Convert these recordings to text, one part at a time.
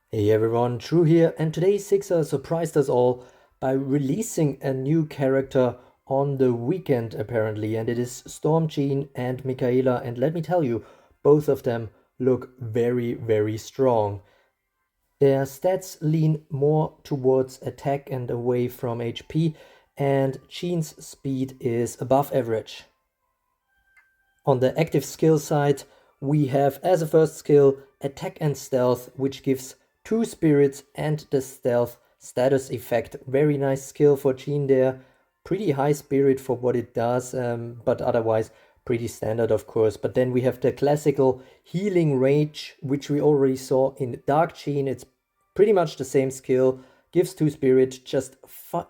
Hey everyone, Drew here, and today Sixer surprised us all by releasing a new character on the weekend apparently, and it is Storm Jeanne and Mikaela, and let me tell you, both of them look very, very strong. Their stats lean more towards attack and away from HP, and Jeanne's speed is above average. On the active skill side, we have as a first skill attack and stealth, which gives 2 spirits and the stealth status effect. Very nice skill for Jeanne there. Pretty high spirit for what it does, but otherwise pretty standard, of course. But then we have the classical healing rage, which we already saw in Dark Jeanne. It's pretty much the same skill, gives 2 spirit, just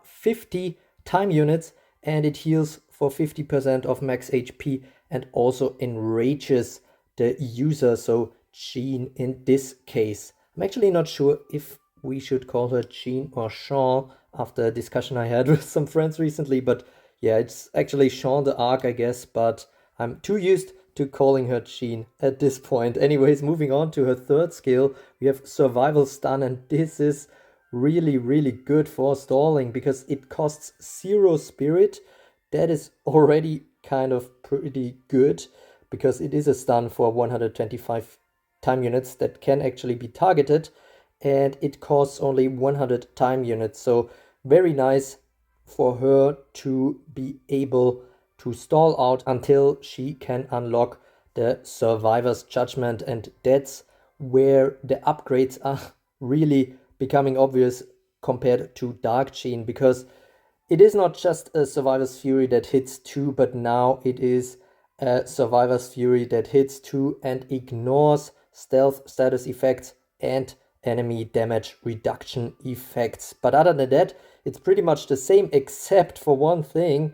50 time units, and it heals for 50% of max HP and also enrages the user, so Jeanne in this case. I'm actually not sure if we should call her Jeanne or Sean after a discussion I had with some friends recently, but yeah, it's actually Sean the Arc, I guess, but I'm too used to calling her Jeanne at this point. Anyways, moving on to her third skill, we have Survival Stun, and this is really, really good for stalling because it costs 0 spirit. That is already kind of pretty good because it is a stun for 125 time units that can actually be targeted, and it costs only 100 time units. So very nice for her to be able to stall out until she can unlock the Survivor's Judgment, and that's where the upgrades are really becoming obvious compared to Dark Jeanne, because it is not just a Survivor's Fury that hits 2, but now it is a Survivor's Fury that hits 2 and ignores stealth status effects and enemy damage reduction effects. But other than that, it's pretty much the same, except for one thing.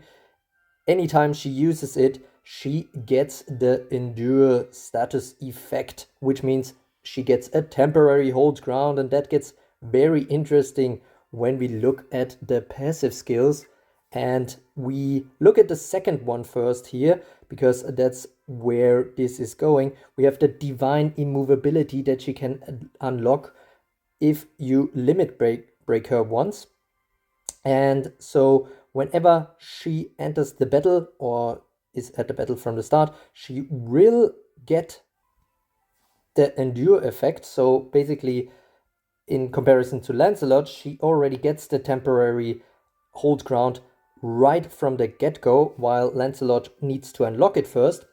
Anytime she uses it, she gets the Endure status effect, which means she gets a temporary hold ground, and that gets very interesting when we look at the passive skills. And we look at the second one first here, because that's where this is going. We have the divine immovability that she can unlock if you limit break her once. And so whenever she enters the battle or is at the battle from the start, she will get the endure effect. So basically, in comparison to Lancelot, she already gets the temporary hold ground right from the get-go, while Lancelot needs to unlock it first.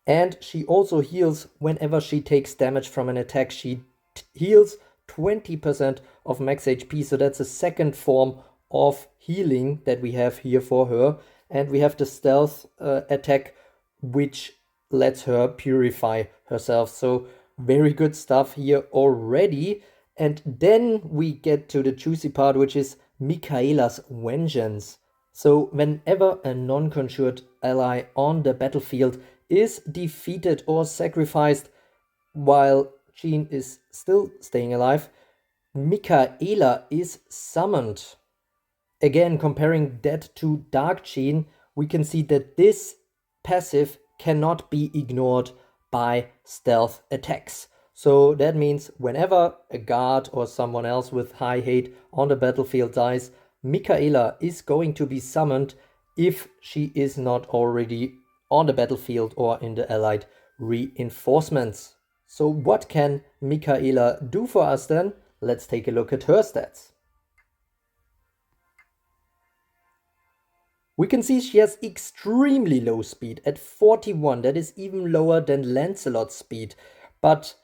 And she also heals whenever she takes damage from an attack. She heals 20% of max HP, so that's a second form of healing that we have here for her. And we have the stealth attack, which lets her purify herself. So very good stuff here already. And then we get to the juicy part, which is Mikaela's Vengeance. So whenever a non-conjured ally on the battlefield is defeated or sacrificed while Jeanne is still staying alive, Mikaela is summoned. Again, comparing that to Dark Jeanne, we can see that this passive cannot be ignored by stealth attacks. So that means whenever a guard or someone else with high hate on the battlefield dies, Mikaela is going to be summoned if she is not already on the battlefield or in the allied reinforcements. So what can Mikaela do for us then? Let's take a look at her stats. We can see she has extremely low speed at 41. That is even lower than Lancelot's speed. But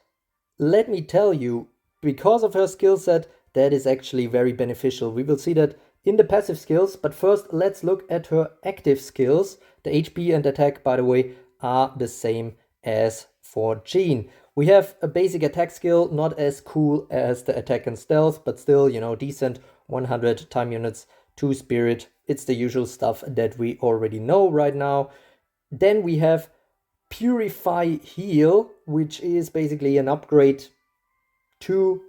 let me tell you, because of her skill set, that is actually very beneficial. We will see that in the passive skills, but first let's look at her active skills. The HP and attack, by the way, are the same as for Jeanne. We have a basic attack skill, not as cool as the attack and stealth, but still, decent. 100 time units, 2 spirit. It's the usual stuff that we already know right now. Then we have Purify Heal, which is basically an upgrade to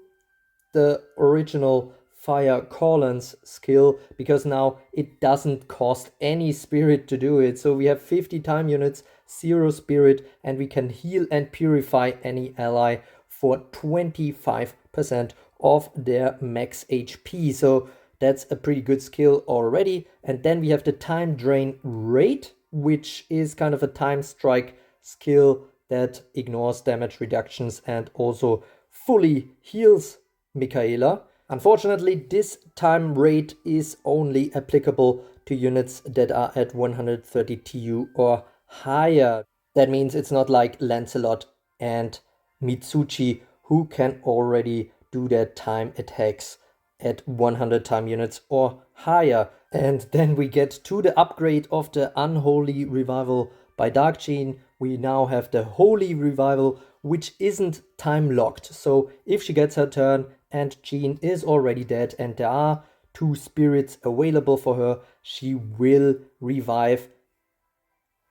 the original Fire Collins skill, because now it doesn't cost any spirit to do it. So we have 50 time units, 0 spirit, and we can heal and purify any ally for 25% 50% of their max HP. So that's a pretty good skill already. And then we have the time drain rate, which is kind of a time strike skill that ignores damage reductions and also fully heals Mikaela. Unfortunately, this time rate is only applicable to units that are at 130 TU or higher. That means it's not like Lancelot and Mitsuchi, who can already do their time attacks at 100 time units or higher. And then we get to the upgrade of the Unholy Revival by Dark Jeanne. We now have the Holy Revival, which isn't time locked. So if she gets her turn and Jeanne is already dead and there are 2 spirits available for her, she will revive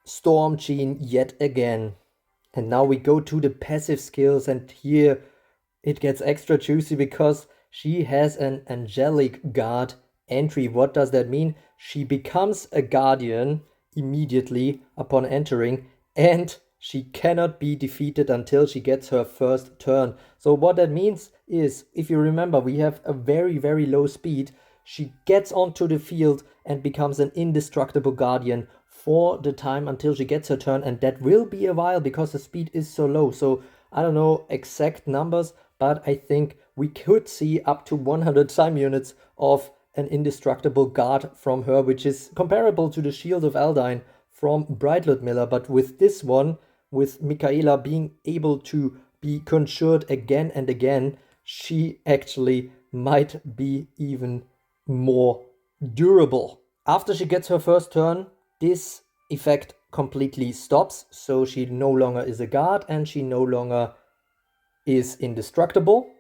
Storm Jeanne yet again. And now we go to the passive skills, and here it gets extra juicy because she has an Angelic Guard entry. What does that mean? She becomes a Guardian immediately upon entering, and she cannot be defeated until she gets her first turn. So what that means is, if you remember, we have a very, very low speed. She gets onto the field and becomes an indestructible Guardian for the time until she gets her turn, and that will be a while because the speed is so low. So I don't know exact numbers, but I think we could see up to 100 time units of an indestructible guard from her, which is comparable to the Shield of Aldine from Brightloot Miller. But with this one, with Mikaela being able to be conjured again and again, she actually might be even more durable. After she gets her first turn, this effect completely stops, so she no longer is a guard and she no longer is indestructible.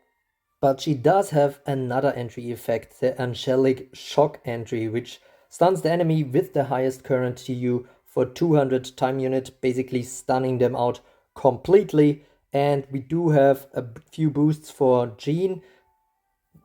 But she does have another entry effect, the Angelic Shock entry, which stuns the enemy with the highest current TU for 200 time unit, basically stunning them out completely. And we do have a few boosts for Jeanne,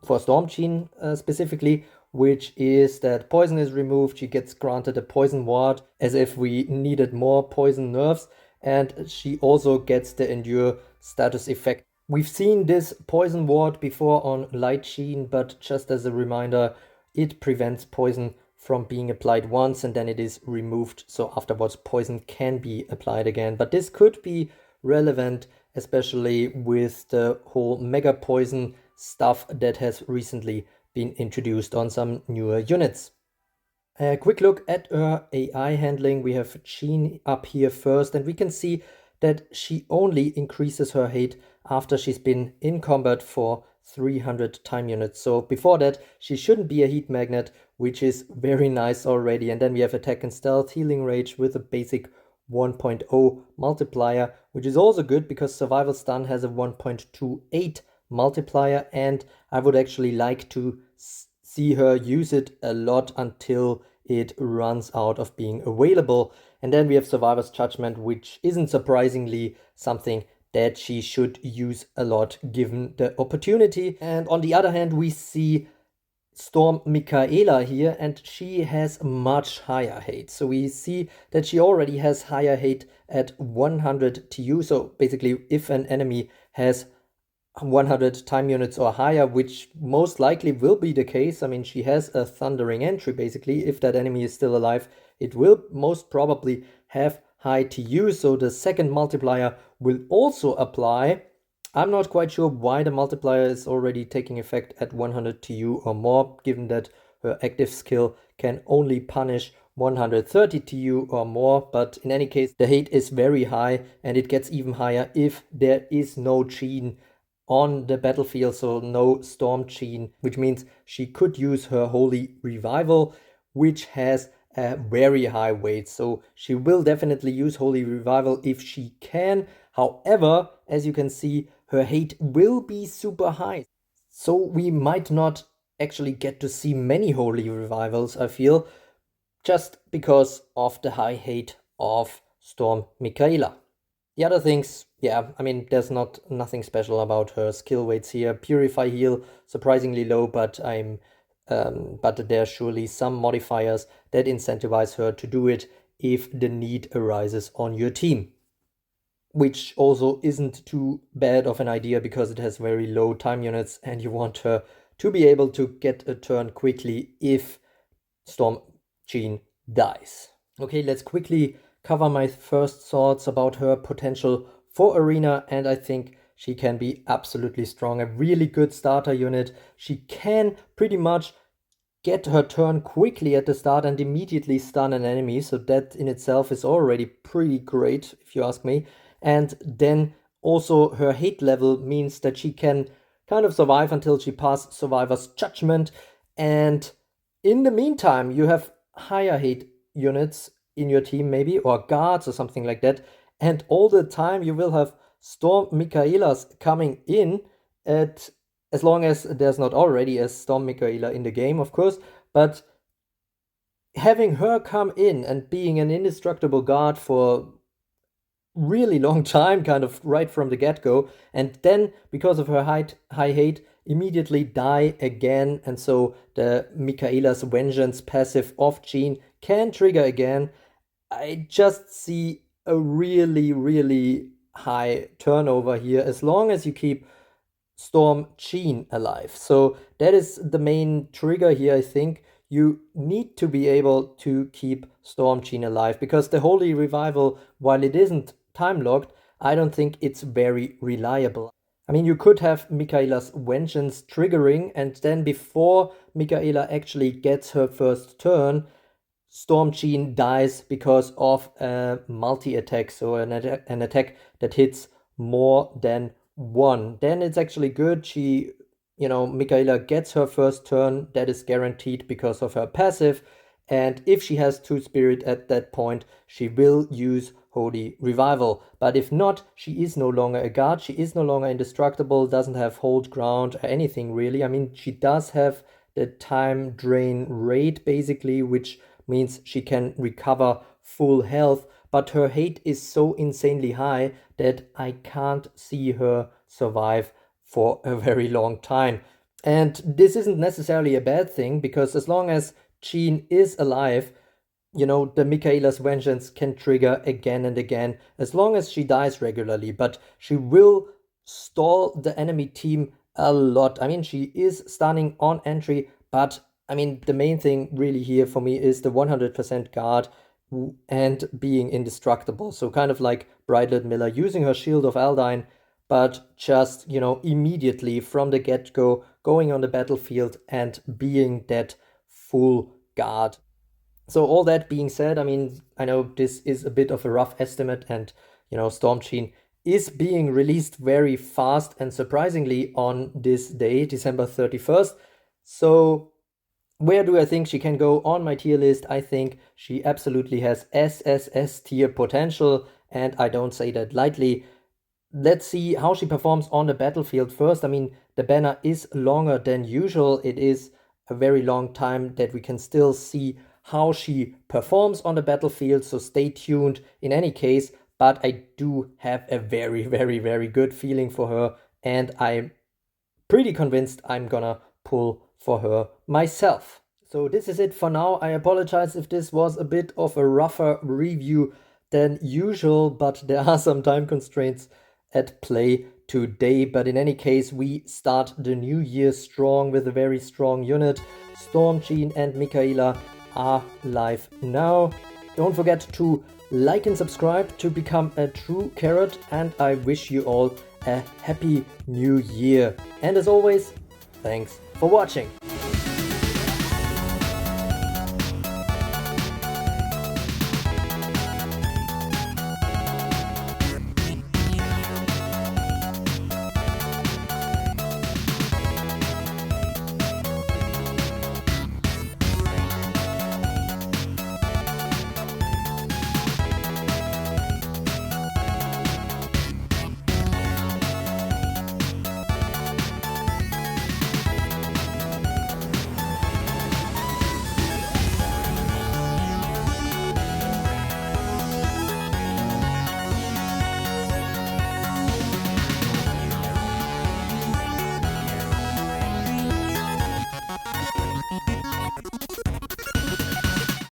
for Storm Jeanne specifically, which is that poison is removed. She gets granted a poison ward, as if we needed more poison nerfs, and she also gets the endure status effect. We've seen this poison ward before on Light Jeanne, but just as a reminder, it prevents poison from being applied once and then it is removed, so afterwards poison can be applied again. But this could be relevant, especially with the whole mega poison stuff that has recently been introduced on some newer units. A quick look at her AI handling. We have Jeanne up here first, and we can see that she only increases her hate after she's been in combat for 300 time units. So before that, she shouldn't be a heat magnet, which is very nice already. And then we have attack and stealth, healing rage with a basic 1.0 multiplier, which is also good because survival stun has a 1.28 multiplier, and I would actually like to see her use it a lot until it runs out of being available. And then we have Survivor's Judgment, which isn't surprisingly something that she should use a lot given the opportunity. And on the other hand, we see Storm Mikaela here, and she has much higher hate. So we see that she already has higher hate at 100 TU. So basically, if an enemy has 100 time units or higher, which most likely will be the case. I mean, she has a thundering entry, basically. If that enemy is still alive, it will most probably have high TU, so the second multiplier will also apply. I'm not quite sure why the multiplier is already taking effect at 100 TU or more, given that her active skill can only punish 130 TU or more, but in any case, the hate is very high, and it gets even higher if there is no Jeanne on the battlefield, so no Storm Jeanne, which means she could use her Holy Revival, which has a very high weight. So she will definitely use Holy Revival if she can. However, as you can see, her hate will be super high. So we might not actually get to see many Holy Revivals, I feel, just because of the high hate of Storm Mikaela. The other things, yeah, I mean, there's nothing special about her skill weights here. Purify Heal, surprisingly low, but but there's surely some modifiers that incentivize her to do it if the need arises on your team. which also isn't too bad of an idea because it has very low time units and you want her to be able to get a turn quickly if Storm Jeanne dies. Okay, let's quickly cover my first thoughts about her potential for Arena, and I think she can be absolutely strong. A really good starter unit. She can pretty much get her turn quickly at the start and immediately stun an enemy, so that in itself is already pretty great, if you ask me. And then also her hate level means that she can kind of survive until she passes Survivor's Judgement, and in the meantime you have higher hate units in your team maybe, or guards or something like that, and all the time you will have Storm Mikaelas coming in at, as long as there's not already a Storm Mikaela in the game, of course, but having her come in and being an indestructible guard for really long time, kind of right from the get-go, and then because of her high hate immediately die again, and so the Mikaela's Vengeance passive off Jeanne can trigger again. I just see a really high turnover here as long as you keep Storm Jeanne alive. So that is the main trigger here. I think you need to be able to keep Storm Jeanne alive, because the Holy Revival, while it isn't time locked, I don't think it's very reliable. I mean, you could have Mikaela's Vengeance triggering, and then before Mikaela actually gets her first turn, Storm Jeanne dies because of a multi-attack, so an attack that hits more than one. Then it's actually good. She, Mikaela gets her first turn, that is guaranteed because of her passive, and if she has 2 spirit at that point, she will use Holy Revival. But if not, she is no longer a guard, she is no longer indestructible, doesn't have hold ground or anything really. I mean, she does have the time drain rate basically, which means she can recover full health, but her hate is so insanely high that I can't see her survive for a very long time. And this isn't necessarily a bad thing, because as long as Jeanne is alive, the Mikaela's Vengeance can trigger again and again, as long as she dies regularly, but she will stall the enemy team a lot. I mean, she is stunning on entry, but I mean, the main thing really here for me is the 100% guard and being indestructible. So kind of like Brightlet Miller using her Shield of Aldine, but just, immediately from the get-go going on the battlefield and being that full guard. So all that being said, I mean, I know this is a bit of a rough estimate, and, Storm Jeanne is being released very fast and surprisingly on this day, December 31st. So where do I think she can go on my tier list? I think she absolutely has SSS tier potential, and I don't say that lightly. Let's see how she performs on the battlefield first. I mean, the banner is longer than usual. It is a very long time that we can still see how she performs on the battlefield, so stay tuned in any case. But I do have a very good feeling for her, and I'm pretty convinced I'm gonna pull for her myself. So this is it for now. I apologize if this was a bit of a rougher review than usual, but there are some time constraints at play today. But in any case, we start the new year strong with a very strong unit. Storm Jeanne and Mikaela are live now. Don't forget to like and subscribe to become a true carrot, and I wish you all a happy new year. And as always, thanks for watching.